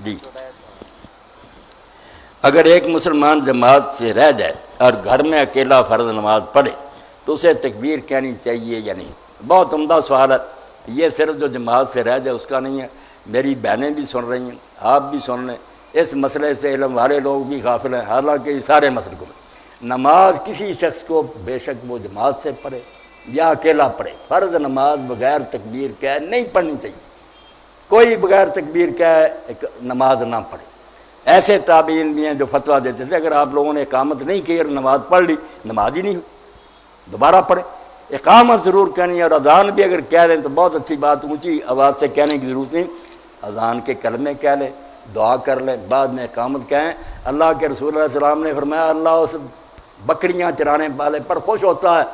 جی اگر ایک مسلمان جماعت سے رہ جائے اور گھر میں اکیلا فرض نماز پڑھے تو اسے تکبیر کہنی چاہیے یا نہیں؟ بہت عمدہ سوال ہے یہ، صرف جو جماعت سے رہ جائے اس کا نہیں ہے، میری بہنیں بھی سن رہی ہیں، آپ بھی سن لیں، اس مسئلے سے علم والے لوگ بھی غافل ہیں، حالانکہ یہ سارے مسلکوں میں نماز کسی شخص کو بے شک وہ جماعت سے پڑھے یا اکیلا پڑھے، فرض نماز بغیر تکبیر کہے نہیں پڑھنی چاہیے، کوئی بغیر تکبیر کہے نماز نہ پڑھے۔ ایسے تابعین بھی ہیں جو فتویٰ دیتے تھے اگر آپ لوگوں نے اقامت نہیں کی اور نماز پڑھ لی نماز ہی نہیں ہوئی، دوبارہ پڑھیں۔ اقامت ضرور کہنی ہے، اور اذان بھی اگر کہہ لیں تو بہت اچھی بات، اونچی آواز سے کہنے کی ضرورت نہیں، اذان کے کلمے کہہ لیں، دعا کر لیں، بعد میں اقامت کہیں۔ اللہ کے رسول علیہ السلام نے فرمایا اللہ اس بکریاں چرانے والے پر خوش ہوتا ہے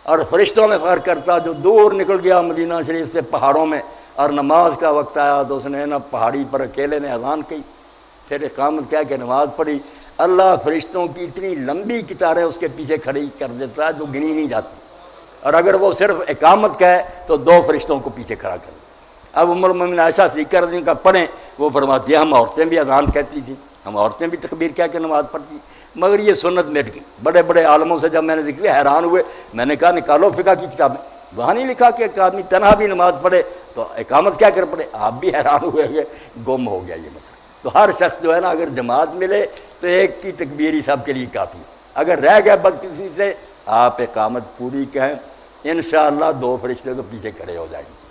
اور فرشتوں میں فخر کرتا جو دور نکل گیا مدینہ شریف سے پہاڑوں میں، اور نماز کا وقت آیا تو اس نے نا پہاڑی پر اکیلے نے اذان کی، پھر اقامت کہہ کے نماز پڑھی، اللہ فرشتوں کی اتنی لمبی قطاریں اس کے پیچھے کھڑی کر دیتا ہے جو گنی نہیں جاتی، اور اگر وہ صرف اقامت کہے تو 2 فرشتوں کو پیچھے کھڑا کر دے۔ اب ام المومنین عائشہ صدیقہ رضی اللہ عنہا کا پڑھیں، وہ فرماتی ہے ہم عورتیں بھی اذان کہتی تھیں، ہم عورتیں بھی تکبیر کہہ کے نماز پڑھتی، مگر یہ سنت مٹ گئی۔ بڑے بڑے عالموں سے جب میں نے ذکر حیران ہوئے، میں نے کہا نکالو فقہ کی کتابیں، وہاں نہیں لکھا کہ ایک آدمی تنہا بھی نماز پڑھے تو اقامت کیا کر پڑھے۔ آپ بھی حیران ہوئے کہ گم ہو گیا یہ مسئلہ۔ تو ہر شخص جو ہے نا اگر جماعت ملے تو ایک کی تکبیر ہی سب کے لیے کافی ہے، اگر رہ گیا بدقسمتی سے آپ اقامت پوری کہیں، انشاءاللہ 2 فرشتے تو پیچھے کھڑے ہو جائیں گے۔